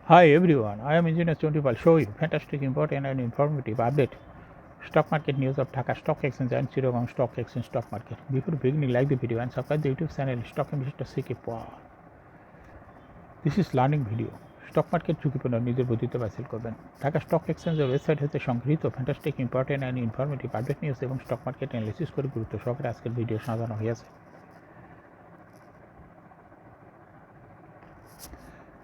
Hi everyone, I am Engineer Chondipal. Show you fantastic, important and informative update. Stock market news of Dhaka Stock Exchange and Chittagong Stock Exchange stock market. Before beginning, like the video and subscribe the YouTube channel Stock Investor CK Power. This is learning video. Stock market ঝুঁকিপূর্ণ নিজের বুদ্ধিতে বাতিল করবেন। Dhaka stock এক্সচেঞ্জের website হতে সংগৃহীত fantastic, important and informative update news এবং stock market analysis করে গুরুত্ব সহকারে আজকের ভিডিও সাজানো হয়েছে।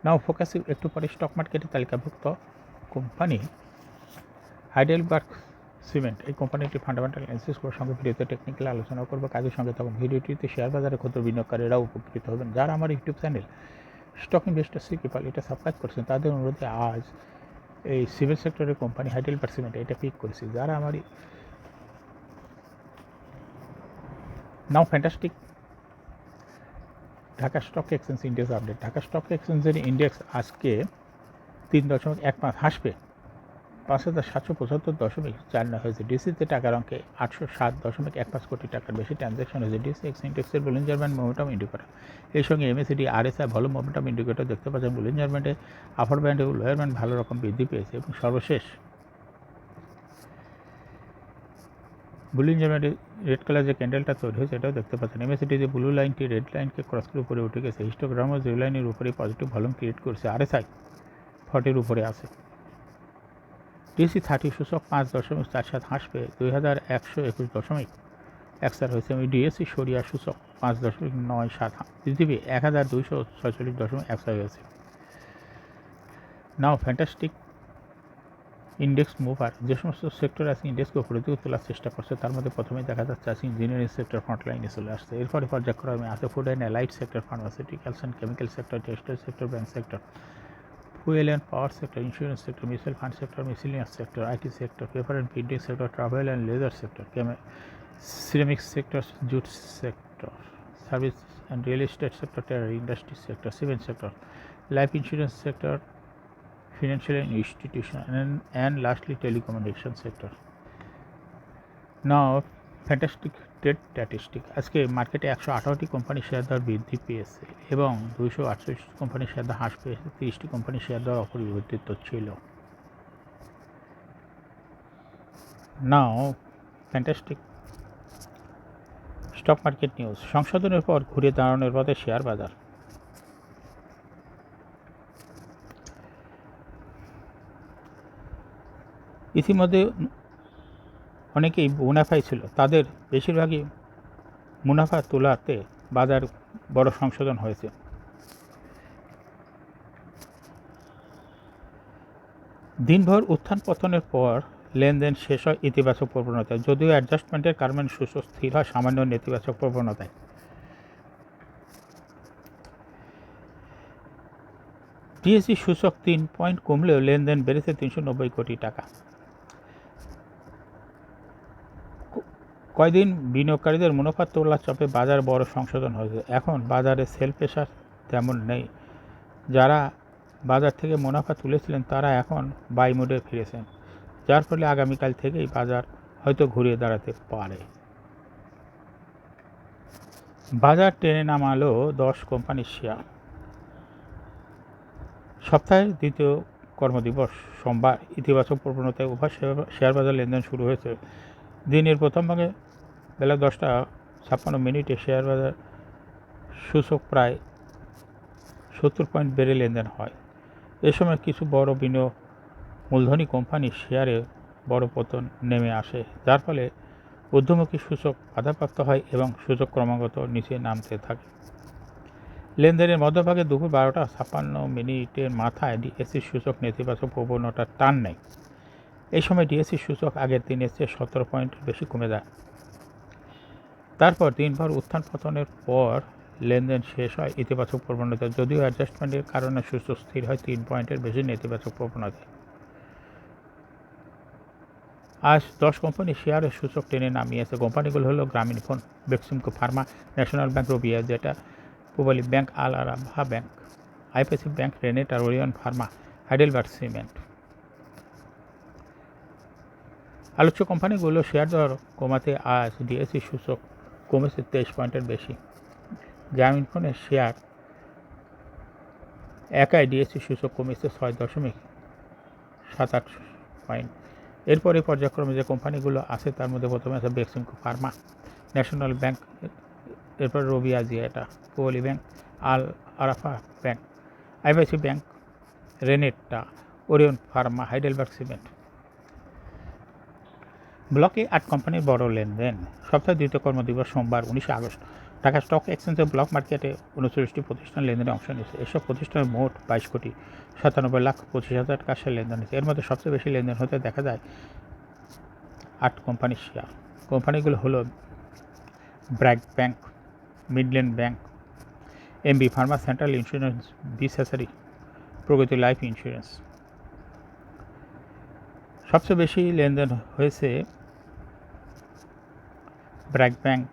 নাও ফোকাস একটু পরে স্টক মার্কেটে তালিকাভুক্ত কোম্পানি হাইডেলবার্গ সিমেন্ট, এই কোম্পানিটির ফান্ডামেন্টাল অ্যানালিসিস করার সঙ্গে ভিডিওতে টেকনিক্যাল আলোচনা করবো কাজের সঙ্গে। তখন ভিডিওটিতে শেয়ার বাজারে ক্ষুদ্র বিনিয়োগকারীরাও উপকৃত হবেন। যারা আমার YouTube channel stock investor CK Pal এটা সাবস্ক্রাইব করছেন তাদের অনুরোধে আজ এই সিভিল সেক্টরের কোম্পানি হাইডেলবার্গ সিমেন্ট এটা পিক করেছি। যারা আমার now fantastic Dhaka stock exchange index update. Dhaka stock এক্সচেঞ্জের ইন্ডেক্স আজকে 3.15 হাসবে 5,775.49 হয়েছে। ডিসিতে টাকার অঙ্কে 807.15 কোটি টাকার বেশি ট্রানজ্যাকশন হয়েছে। ডিসি ইন্ডেক্সের বুলিঞ্জার ব্যান্ড মোমেন্টাম ইন্ডিকেটর, এই সঙ্গে MACD RSI volume momentum indicator দেখতে পাচ্ছেন। বুলিঞ্জার ব্যান্ডে আপার ব্যান্ড এবং লোয়ার ব্যান্ড ভালো রকম বৃদ্ধি পেয়েছে এবং সর্বশেষ বুলিঞ্জার ব্যান্ডে রেড কালার যে ক্যান্ডেলটা তৈরি হয়েছে এটাও দেখতে পাচ্ছেন। এমএসিডি যে ব্লু লাইনটি রেড লাইনকে ক্রস করে উপরে উঠে গেছে। হিস্টোগ্রামও জিরো লাইনের উপরে পজিটিভ ভলিউম ক্রিয়েট করেছে। আরএসআই 40-র উপরে আছে। ডিএসি 30 সূচক 5.47 হাসবে 2121.14 হয়েছে এবং ডিএসি সরিয়া সূচক 5.97 বৃদ্ধি পেয়ে 1246.14 হয়েছে। নাও ফ্যান্টাস্টিক ইন্ডেক্স মুভার, যে সমস্ত সেক্টর আছে ইন্ডেক্সকে উপরে দিকে তোলার চেষ্টা করছে তার মধ্যে প্রথমেই দেখা যাচ্ছে আছে ইঞ্জিনিয়ারিং সেক্টর ফ্রন্টলাইনে চলে আসছে। এরপরে পর্যায়ক্রমে আছে food and allied sector, pharmaceuticals and chemical sector, textile sector, bank sector, fuel and power sector, insurance sector, mutual fund sector, miscellaneous sector, IT sector, paper and printing sector, travel and leisure sector, ceramics sector, jute sector, service and real estate sector, terror industry sector, cement sector, life insurance sector, financial and institution, and lastly telecommunication sector. Now fantastic trade statistic, আজকে মার্কেটে 118টি কোম্পানির share দর বৃদ্ধি পেয়েছে এবং 248 কোম্পানির share দর হ্রাস পেয়েছে। 30টি কোম্পানির শেয়ার দর অপরিবর্তিত ছিল। নাও ফ্যান্টাস্টিক স্টক মার্কেট নিউজ, সংশোধনের পর ঘুরে দাঁড়ানোর পথে শেয়ার বাজার। ইতিমধ্যে অনেকেই মুনাফায় ছিল, তাদের বেশিরভাগই মুনাফা তোলাতে বাজার বড় সংশোধন হয়েছে। দিনভর উত্থান পতনের পর লেনদেন শেষ হয় ইতিবাচক প্রবণতায়, যদিও অ্যাডজাস্টমেন্টের কারণে সূচক স্থির হয় সামান্য নেতিবাচক প্রবণতায়। ডিএসই সূচক 3 পয়েন্ট কমলেও লেনদেন বেড়েছে 390 কোটি টাকা। কয়দিন বিনিয়োগকারীদের মুনাফা তোলার চাপে বাজার বড় সংশোধন হয়েছে। এখন বাজারে সেল প্রেশার তেমন নেই। যারা বাজার থেকে মুনাফা তুলেছিলেন তারা এখন বাই মোডে ফিরেছেন, যার ফলে আগামীকাল থেকেই বাজার হয়তো ঘুরিয়ে দাঁড়াতে পারে। বাজার টেনে নামালো 10 কোম্পানির শেয়ার। সপ্তাহের দ্বিতীয় কর্মদিবস সোমবার ইতিবাচক প্রবণতায় উভয় শেয়ার বাজার লেনদেন শুরু হয়েছে। দিনের প্রথম ভাগে বেলা 10:56 শেয়ার বাজার সূচক প্রায় 70 পয়েন্ট বেড়ে লেনদেন হয়। এ সময় কিছু বড় বিনিয়োগ মূলধনী কোম্পানির শেয়ারে বড় পতন নেমে আসে, যার ফলে ঊর্ধ্বমুখী সূচক বাধাপ্রাপ্ত হয় এবং সূচক ক্রমাগত নিচে নামতে থাকে। লেনদেনের মধ্যভাগে দুপুর 12:56 মাথায় ডিএসসি সূচক নেতিবাচক প্রবণতার টান নেয়। এই সময় ডিএসসি সূচক আগের দিনের চেয়ে 17 পয়েন্ট বেশি কমে যায়। তারপর দিনভর উত্থান পতনের পর লেনদেন শেষ হয় ইতিবাচক প্রবণতায়, যদিও অ্যাডজাস্টমেন্টের কারণে সূচক স্থির হয় 3 পয়েন্টের বেশি নেতিবাচক প্রবণতায়। আজ 10 কোম্পানির শেয়ারের সূচক টেনে নামিয়েছে। কোম্পানিগুলো হলো Grameenphone, Beximco pharma, national bank রবিয়া, যেটা পূবালী ব্যাংক, আল আরাফা ব্যাংক, আইপিএসি bank, Renata, Orion pharma, Heidelberg cement. আলোচ্য কোম্পানিগুলো শেয়ার দর কমাতে আজ ডিএসসি সূচক কমেছে 23 পয়েন্টের বেশি। গ্রামীণফোনের শেয়ার একাই ডিএসসি সূচক কমেছে 6.78 পয়েন্ট। এরপরে পর্যায়ক্রমে যে কোম্পানিগুলো আছে তার মধ্যে প্রথমে আছে বেক্সিমকো ফার্মা, ন্যাশনাল ব্যাংক, এরপর রবি আজিয়াটা, কোয়ালি bank, Al Arafah bank, IBC bank, Renata, Orion pharma, Heidelberg cement. ব্লকে 8 কোম্পানির বড় লেনদেন। সপ্তাহের দ্বিতীয় কর্মদিবস সোমবার 19 আগস্ট। ঢাকা স্টক এক্সচেঞ্জে ব্লক মার্কেটে 39টি প্রতিষ্ঠান লেনদেনে অংশ নিয়েছে। এসব প্রতিষ্ঠানের মোট 22,97,25,000 টাকার লেনদেন হয়েছে। এর মধ্যে সবচেয়ে বেশি লেনদেন হতে দেখা যায় 8 কোম্পানির শেয়ার। কোম্পানিগুলো হলো BRAC bank, Midland bank, MB pharma, central insurance, বিসেসারি, প্রগতি লাইফ ইন্স্যুরেন্স। সবচেয়ে বেশি লেনদেন হয়েছে ব্র্যাক ব্যাংক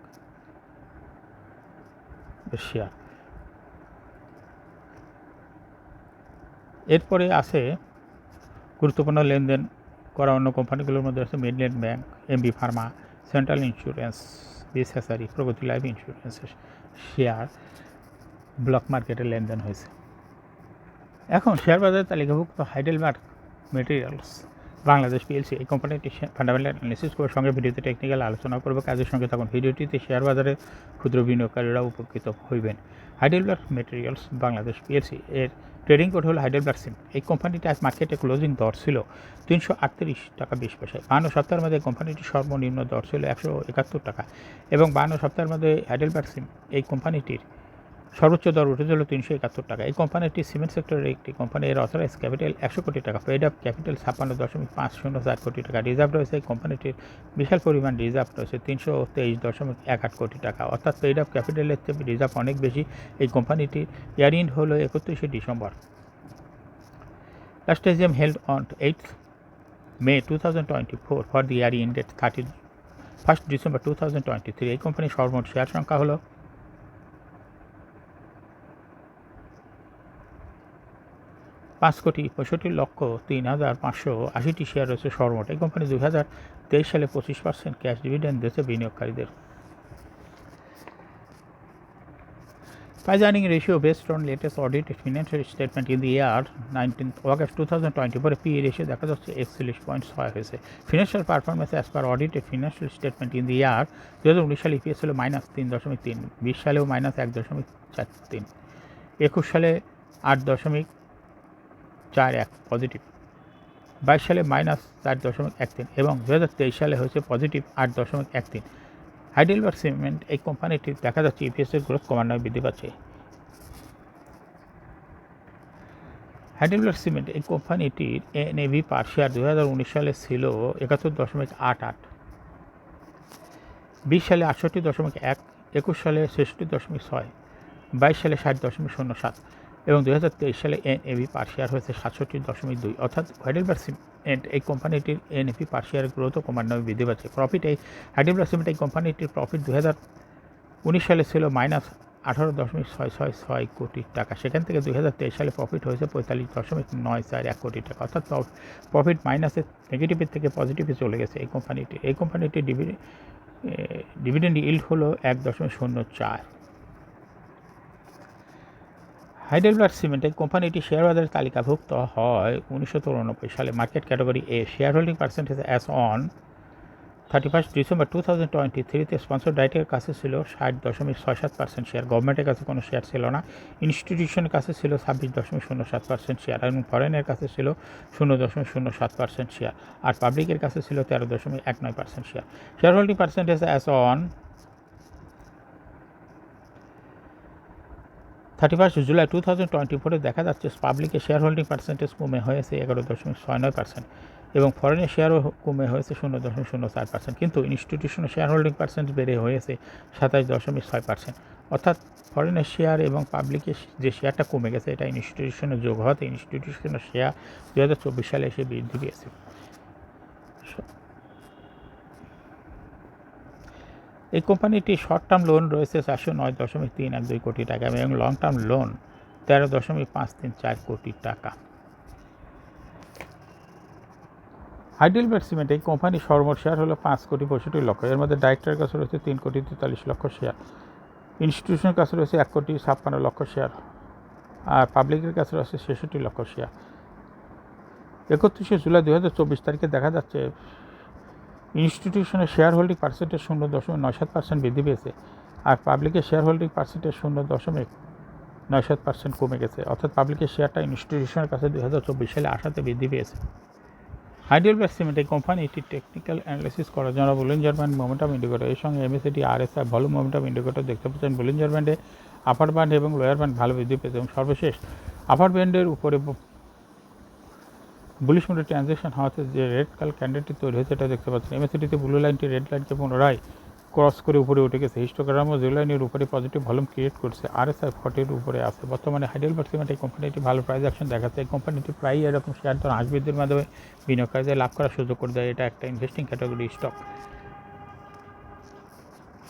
শেয়ার। এরপরে আছে গুরুত্বপূর্ণ লেনদেন করা অন্য কোম্পানিগুলোর মধ্যে আছে Midland bank, MB pharma, central insurance, বিসেসারি, প্রগতি লাইফ ইন্স্যুরেন্সের শেয়ার ব্লক মার্কেটে লেনদেন হয়েছে। এখন শেয়ার বাজারে তালিকাভুক্ত হাইডেলবার্গ মেটেরিয়ালস বাংলাদেশ পিএলসি, এই কোম্পানিটি ফান্ডামেন্টাল অ্যানালিসিস করে সঙ্গে ভিডিওতে টেকনিক্যাল আলোচনা করবে। কাজের সঙ্গে তখন ভিডিওটিতে শেয়ার বাজারে ক্ষুদ্র বিনিয়োগকারীরা উপকৃত হইবেন। হাইডেলবার্গ মেটেরিয়ালস বাংলাদেশ পিএলসি এর ট্রেডিং কোড হলো হাইডেলবার্গ সিম। এই কোম্পানিটি আজ মার্কেটে ক্লোজিং দর ছিল 338 টাকা 20 পয়সায়। 52 সপ্তাহের মধ্যে কোম্পানিটির সর্বনিম্ন দর ছিল 171 টাকা এবং 52 সপ্তাহের মধ্যে হাইডেলবার্গ সিম এই কোম্পানিটির সর্বোচ্চ দর উঠেছিল 371 টাকা। এই কোম্পানিটি সিমেন্ট সেক্টরের একটি কোম্পানি। এর অথরাইজ ক্যাপিটাল 100 কোটি টাকা, পেড আপ ক্যাপিটাল 56.504 কোটি টাকা, রিজার্ভ রয়েছে। এই কোম্পানিটির বিশাল পরিমাণ রিজার্ভ রয়েছে 323.18 কোটি টাকা, অর্থাৎ পেড আপ ক্যাপিটালের চেয়ে রিজার্ভ অনেক বেশি। এই কোম্পানিটির ইয়ার এন্ড হলো 31 December. Last AGM held on 8th May 2024 for the year ended 31 December 2023। এই কোম্পানির সর্বমোট শেয়ার সংখ্যা হলো 5,65,03,580টি শেয়ার রয়েছে সর্বমোট। এই কোম্পানি 2023 সালে 25% ক্যাশ ডিভিডেন্ড দিয়েছে বিনিয়োগকারীদের। Price earning ratio based on latest audited financial statement in the year 19th August 2024 PE ratio দেখা যাচ্ছে 41.6 হয়েছে। Financial performance as per audited financial statement in the year 2019 সালে ইপিএস ছিল -3.3, 20 সালেও -1.43, 21 সালে 8.41 পজিটিভ, 22 সালে -4.13 এবং 2023 সালে হয়েছে পজিটিভ 8.13। হাইডেলবার্গ সিমেন্ট এই কোম্পানিটির দেখা যাচ্ছে ইপিএসের গ্রোথ ক্রমান্বয়ে বৃদ্ধি পাচ্ছে। হাইডেলবার্গ সিমেন্ট এই কোম্পানিটির এনএভি পার শেয়ার 2019 সালে ছিল 71.88, 20 সালে 68.1, 21 সালে 66.6, 22 সালে 60.07 এবং 2023 সালে এনএভি পার শেয়ার হয়েছে 67.2। অর্থাৎ হাইডেলবার্গ সিমেন্ট এই কোম্পানিটির এনএভি পার শেয়ার গ্রোথ ক্রমান্বয়ে বৃদ্ধি পাচ্ছে। প্রফিট এই হাইডেলবার্গ সিমেন্ট এই কোম্পানিটির প্রফিট 2019 সালে ছিল -18.666 কোটি টাকা। সেখান থেকে 2023 সালে প্রফিট হয়েছে 45.941 কোটি টাকা। অর্থাৎ প্রফিট মাইনাসের নেগেটিভের থেকে পজিটিভে চলে গেছে এই কোম্পানিটির ডিভিডেন্ড ইল্ড হলো 1.04। হাইডেলবার্গ সিমেন্ট এই কোম্পানিটি শেয়ার বাজারে তালিকাভুক্ত হয় 1993 সালে। Market category A, share holding percentage as on 31 December 2023 sponsor ডাইরেক্টের কাছে ছিল 60.67% শেয়ার, গভর্নমেন্টের কাছে কোনো শেয়ার ছিল না, ইনস্টিটিউশনের কাছে ছিল 26.07% শেয়ার এবং ফরেনের কাছে ছিল 0.07% শেয়ার, আর পাবলিকের কাছে ছিল 13.19% share. Share holding percentage as on 31 July 2024 দেখা যাচ্ছে পাবলিকের শেয়ার হোল্ডিং পার্সেন্টেজ কমে হয়েছে 11.69% এবং ফরেনের শেয়ারও কমে হয়েছে 0.04%, কিন্তু ইনস্টিটিউশনের শেয়ার হোল্ডিং পার্সেন্ট বেড়ে হয়েছে 27.6%। অর্থাৎ ফরেনের শেয়ার এবং পাবলিকের যে শেয়ারটা কমে গেছে এটা ইনস্টিটিউশনে যোগ হওয়াতে ইনস্টিটিউশনের শেয়ার 2024 সালে এসে বৃদ্ধি পেয়েছে। এই কোম্পানিটি শর্ট টার্ম লোন রয়েছে 409.312 কোটি টাকা এবং লং টার্ম লোন 13.534 কোটি টাকা। হাইডেলবার্গ সিমেন্ট এই কোম্পানির সর্বমোট শেয়ার হলো 5,65,00,000। এর মধ্যে ডাইরেক্টরের কাছে রয়েছে 3,43,00,000 শেয়ার, ইনস্টিটিউশনের কাছে রয়েছে 1,56,00,000 শেয়ার, আর পাবলিকের কাছে রয়েছে 66 লক্ষ শেয়ার। 31শে জুলাই 2024 তারিখে দেখা যাচ্ছে ইনস্টিটিউশনের শেয়ার হোল্ডিং পার্সেন্টেজ 0.97% বৃদ্ধি পেয়েছে, আর পাবলিকের শেয়ার হোল্ডিং পার্সেন্টেজ 0.97% কমে গেছে। অর্থাৎ পাবলিকের শেয়ারটা ইনস্টিটিউশনের কাছে 2024 সালে আসাতে বৃদ্ধি পেয়েছে। হাইডেলবার্গ সিমেন্ট এই কোম্পানি এটি টেকনিক্যাল অ্যানালাইসিস করার জন্য বলিঞ্জার ব্যান্ড মোমেন্টাম ইন্ডিকেটর এর সঙ্গে MACD RSI volume momentum indicator দেখতে পাচ্ছেন। বলিঞ্জার ব্যান্ডে আপার ব্যান্ড এবং লোয়ার ব্যান্ড ভালো বৃদ্ধি পেয়েছে এবং সর্বশেষ আপার ব্যান্ডের উপরে বুলিশ মোডে ট্রানজ্যাকশন হওয়াতে যে রেড কালার ক্যান্ডেলটি তৈরি হয়েছে এটা দেখতে পাচ্ছেন। এমএসিডিতে ব্লু লাইনটি রেড লাইনকে পুনরায় ক্রস করে উপরে উঠে গেছে। হিস্টোগ্রামও জিরো লাইনের উপরে পজিটিভ ভলিউম ক্রিয়েট করছে। আরএসআই 40-এর উপরে আছে। বর্তমানে হাইডেলবার্গ সিমেন্ট এই কোম্পানিটি ভালো প্রাইস অ্যাকশন দেখাচ্ছে। এই কোম্পানিটি প্রায়ই এরকম শেয়ার দর হ্রাস বৃদ্ধির মাধ্যমে বিনিয়োগকারীদের লাভ করার সুযোগ করে দেয়। এটা একটা ইনভেস্টিং ক্যাটাগরি স্টক।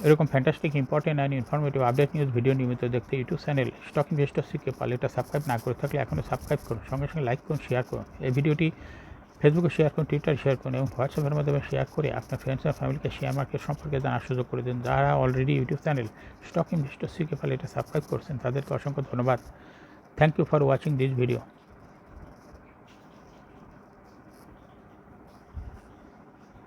এরকম fantastic important and informative update news video নিয়মিত দেখতে YouTube channel stock investor CK Pal এটা সাবস্ক্রাইব না করে থাকলে এখনও সাবস্ক্রাইব করুন, সঙ্গে সঙ্গে লাইক করুন, শেয়ার করুন। এই ভিডিওটি ফেসবুকে শেয়ার করুন, টুইটারে শেয়ার করুন এবং হোয়াটসঅ্যাপের মাধ্যমে শেয়ার করে আপনার ফ্রেন্ডস এবং ফ্যামিলিকে শেয়ার মার্কেট সম্পর্কে জানার সুযোগ করে দিন। যারা already YouTube channel stock investor CK Pal এটা সাবস্ক্রাইব করছেন তাদেরকে অসংখ্য ধন্যবাদ। Thank you for watching this video.